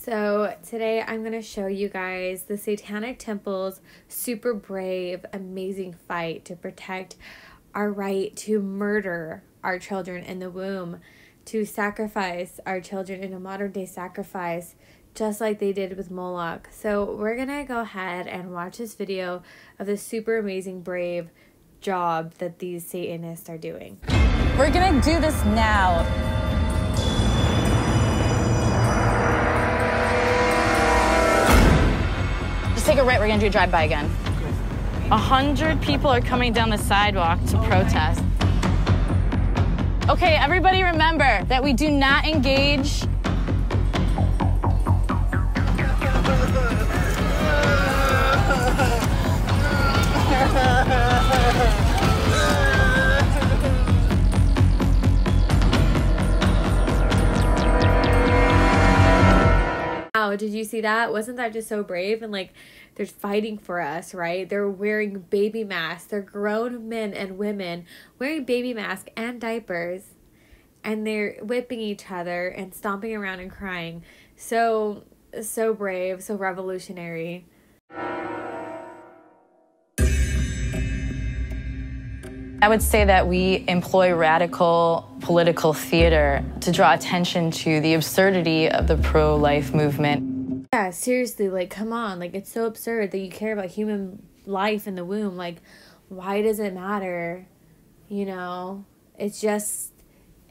So today I'm going to show you guys the Satanic Temple's super brave, amazing fight to protect our right to murder our children in the womb, to sacrifice our children in a modern day sacrifice, just like they did with Moloch. So we're going to go ahead and watch this video of the super amazing, brave job that these Satanists are doing. We're going to do this now. Just take a right, we're gonna do a drive-by again. 100 people are coming down the sidewalk to protest. Okay, everybody remember that we do not engage. Wow, did you see that? Wasn't that just so brave? And like, they're fighting for us, right? They're wearing baby masks. They're grown men and women wearing baby masks and diapers, and they're whipping each other and stomping around and crying. So brave, so revolutionary. I would say that we employ radical political theater to draw attention to the absurdity of the pro-life movement. Yeah, seriously, like, come on. Like, it's so absurd that you care about human life in the womb. Like, why does it matter? You know, it's just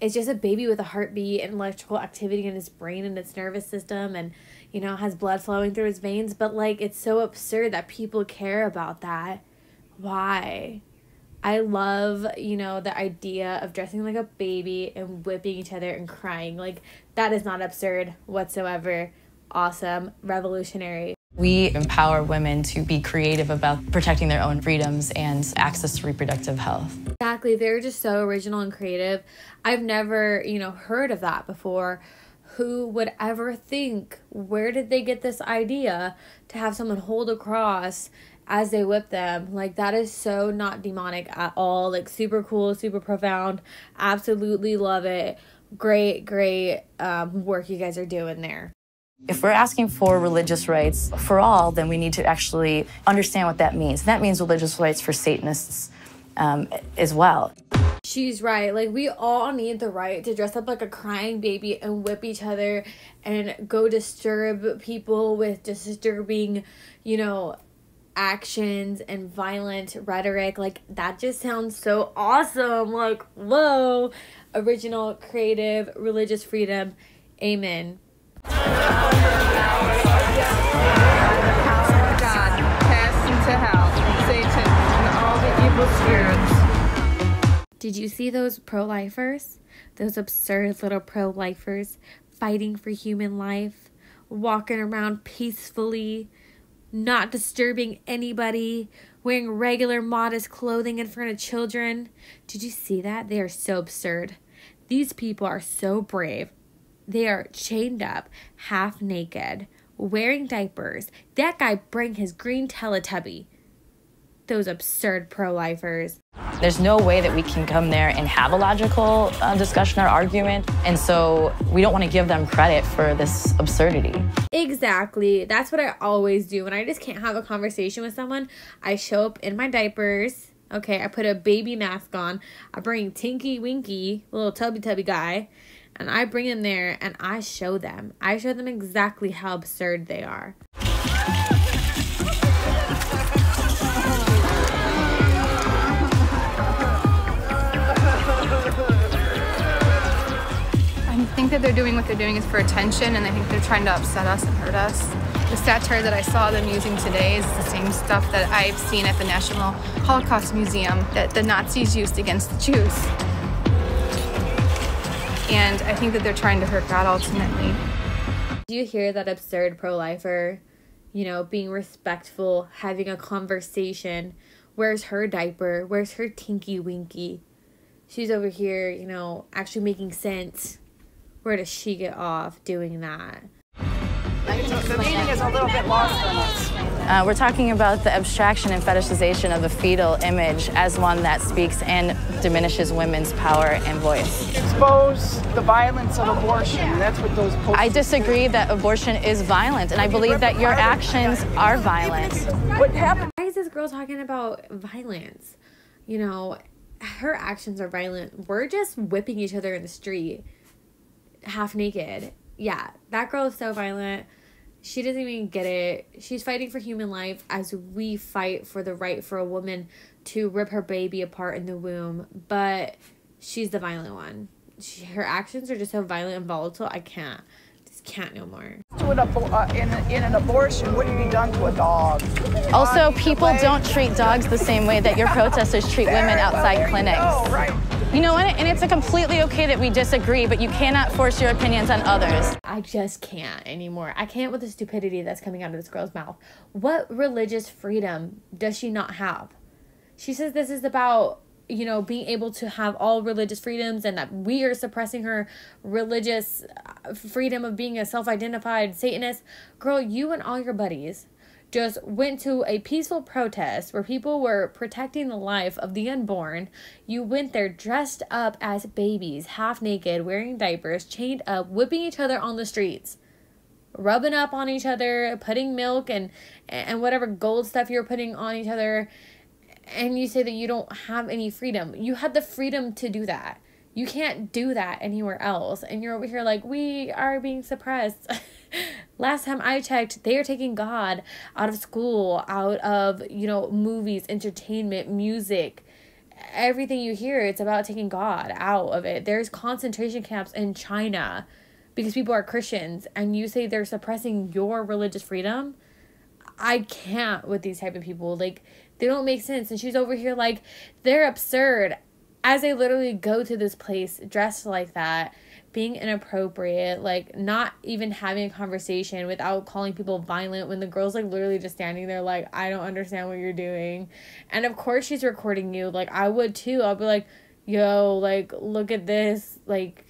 a baby with a heartbeat and electrical activity in its brain and its nervous system, and, you know, has blood flowing through its veins. But, like, it's so absurd that people care about that. Why? I love, you know, the idea of dressing like a baby and whipping each other and crying. Like, that is not absurd whatsoever. Awesome. Revolutionary. We empower women to be creative about protecting their own freedoms and access to reproductive health. Exactly. They're just so original and creative. I've never, you know, heard of that before. Who would ever think? Where did they get this idea to have someone hold a cross as they whip them? Like, that is so not demonic at all. Like, super cool, super profound. Absolutely love it. Great work you guys are doing there. If we're asking for religious rights for all, then we need to actually understand what that means. That means religious rights for Satanists as well. She's right. Like, we all need the right to dress up like a crying baby and whip each other and go disturb people with disturbing, you know, actions and violent rhetoric. Like, that just sounds so awesome. Like, whoa. Original, creative, religious freedom. Amen. God, cast into hell, Satan, and all the evil spirits. Did you see those pro-lifers? Those absurd little pro-lifers fighting for human life, walking around peacefully, not disturbing anybody, wearing regular modest clothing in front of children. Did you see that? They are so absurd. These people are so brave. They are chained up, half naked, wearing diapers. That guy bring his green Teletubby. Those absurd pro-lifers. There's no way that we can come there and have a logical discussion or argument, and so we don't want to give them credit for this absurdity. Exactly. That's what I always do. When I just can't have a conversation with someone, I show up in my diapers. Okay, I put a baby mask on. I bring Tinky Winky, little tubby guy, and I bring him there and I show them. I show them exactly how absurd they are. I think that they're doing what they're doing is for attention, and I think they're trying to upset us and hurt us. The satire that I saw them using today is the same stuff that I've seen at the National Holocaust Museum that the Nazis used against the Jews. And I think that they're trying to hurt God ultimately. Do you hear that absurd pro-lifer, you know, being respectful, having a conversation? Where's her diaper? Where's her Tinky Winky? She's over here, you know, actually making sense. Where does she get off doing that? The meaning is a little bit lost on us. We're talking about the abstraction and fetishization of the fetal image as one that speaks and diminishes women's power and voice. Expose the violence of abortion. That's what those posters I disagree that abortion is violent, and I believe that your actions are violent. What happened? Why is this girl talking about violence? You know, her actions are violent. We're just whipping each other in the street, half naked. Yeah, that girl is so violent. She doesn't even get it. She's fighting for human life as we fight for the right for a woman to rip her baby apart in the womb. But she's the violent one. Her actions are just so violent and volatile. I can't. Just can't no more. In an abortion wouldn't be done to a dog. Also, people don't treat dogs the same way that your protesters treat women outside clinics. Oh, right. You know what? And it's completely okay that we disagree, but you cannot force your opinions on others. I just can't anymore. I can't with the stupidity that's coming out of this girl's mouth. What religious freedom does she not have? She says this is about, you know, being able to have all religious freedoms and that we are suppressing her religious freedom of being a self-identified Satanist. Girl, you and all your buddies just went to a peaceful protest where people were protecting the life of the unborn. You went there dressed up as babies, half naked, wearing diapers, chained up, whipping each other on the streets, rubbing up on each other, putting milk and whatever gold stuff you're putting on each other. And you say that you don't have any freedom. You had the freedom to do that. You can't do that anywhere else. And you're over here like, we are being suppressed. Last time I checked, they are taking God out of school, out of, you know, movies, entertainment, music. Everything you hear, it's about taking God out of it. There's concentration camps in China because people are Christians. And you say they're suppressing your religious freedom? I can't with these type of people. Like, they don't make sense. And she's over here like, they're absurd. As they literally go to this place dressed like that, being inappropriate, like not even having a conversation without calling people violent when the girl's like literally just standing there like, I don't understand what you're doing. And of course she's recording you. Like I would too. I'll be like, yo, like look at this like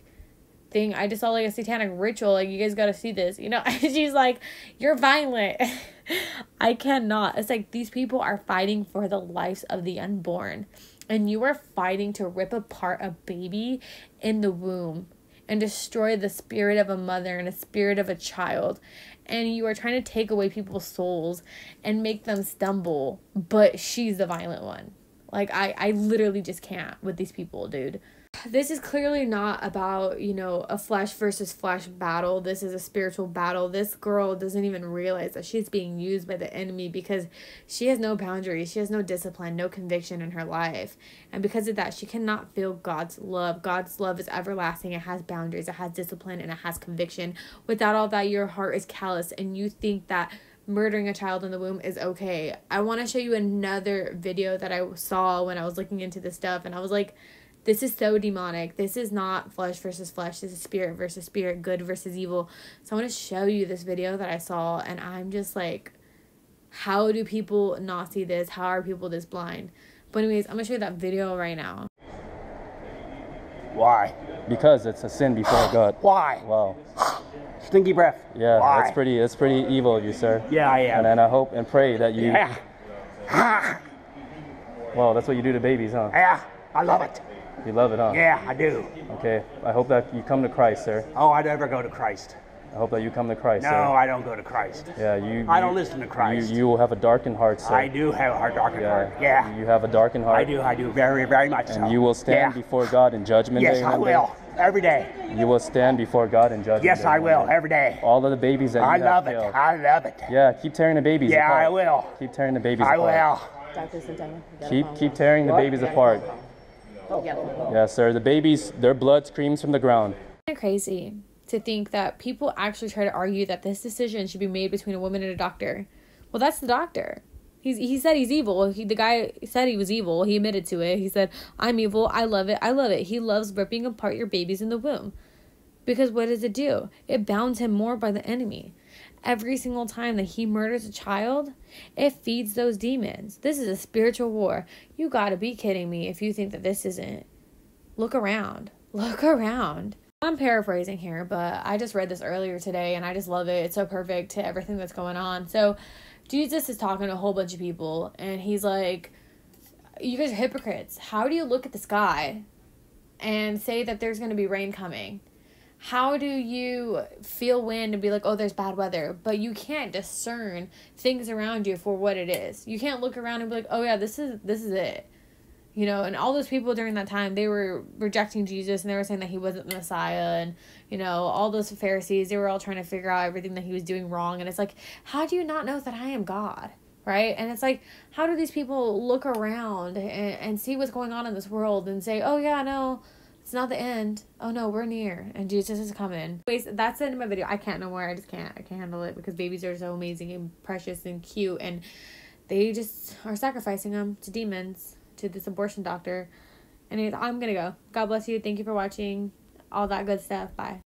thing. I just saw like a satanic ritual. Like you guys got to see this, you know? And she's like, you're violent. I cannot. It's like these people are fighting for the lives of the unborn. And you are fighting to rip apart a baby in the womb and destroy the spirit of a mother and the spirit of a child. And you are trying to take away people's souls and make them stumble. But she's the violent one. Like, I literally just can't with these people, dude. This is clearly not about, you know, a flesh versus flesh battle. This is a spiritual battle. This girl doesn't even realize that she's being used by the enemy because she has no boundaries. She has no discipline, no conviction in her life. And because of that, she cannot feel God's love. God's love is everlasting. It has boundaries. It has discipline and it has conviction. Without all that, your heart is callous and you think that murdering a child in the womb is okay. I want to show you another video that I saw when I was looking into this stuff. And I was like, this is so demonic. This is not flesh versus flesh. This is spirit versus spirit, good versus evil. So I want to show you this video that I saw, and I'm just like, how do people not see this? How are people this blind? But anyways, I'm going to show you that video right now. Why? Because it's a sin before God. Why? Wow. Stinky breath. Yeah, Why? that's pretty evil of you, sir. Yeah, I am. And I hope and pray that you... Yeah. Well, that's what you do to babies, huh? Yeah, I love it. You love it, huh? Yeah, I do. Okay, I hope that you come to Christ, sir. Oh, I never go to Christ. I hope that you come to Christ, No, sir. I don't go to Christ. Yeah, I don't listen to Christ. You will have a darkened heart, sir. I do have a darkened heart. Yeah. You have a darkened heart. I do, very, very much so. And you will stand before God in judgment Yes, day. I will. Every day. You will stand before God in judgment day. Yes, I will. Every day. All of the babies that you have killed. I love it. Yeah, keep tearing the babies apart. Yeah, I will. Keep tearing the babies I apart. will. Keep tearing the babies apart. Yeah, sir. The babies, their blood screams from the ground. It's crazy to think that people actually try to argue that this decision should be made between a woman and a doctor. Well, that's the doctor. He said he's evil. The guy said he was evil. He admitted to it. He said, I'm evil. I love it. I love it. He loves ripping apart your babies in the womb. Because what does it do? It bounds him more by the enemy. Every single time that he murders a child, it feeds those demons. This is a spiritual war. You gotta be kidding me if you think that this isn't. Look around. Look around. I'm paraphrasing here, but I just read this earlier today and I just love it. It's so perfect to everything that's going on. So Jesus is talking to a whole bunch of people and he's like, you guys are hypocrites. How do you look at the sky and say that there's going to be rain coming? How do you feel wind and be like, oh, there's bad weather, but you can't discern things around you for what it is? You can't look around and be like, oh yeah, this is it. You know, and all those people during that time, they were rejecting Jesus and they were saying that he wasn't the Messiah. And, you know, all those Pharisees, they were all trying to figure out everything that he was doing wrong. And it's like, how do you not know that I am God? Right? And it's like, how do these people look around and see what's going on in this world and say, oh yeah, no, it's not the end. Oh no, we're near and Jesus is coming. Anyways, that's the end of my video. I can't no more. I can't handle it because babies are so amazing and precious and cute. And they just are sacrificing them to demons, to this abortion doctor. Anyways, I'm gonna go. God bless you. Thank you for watching. All that good stuff. Bye.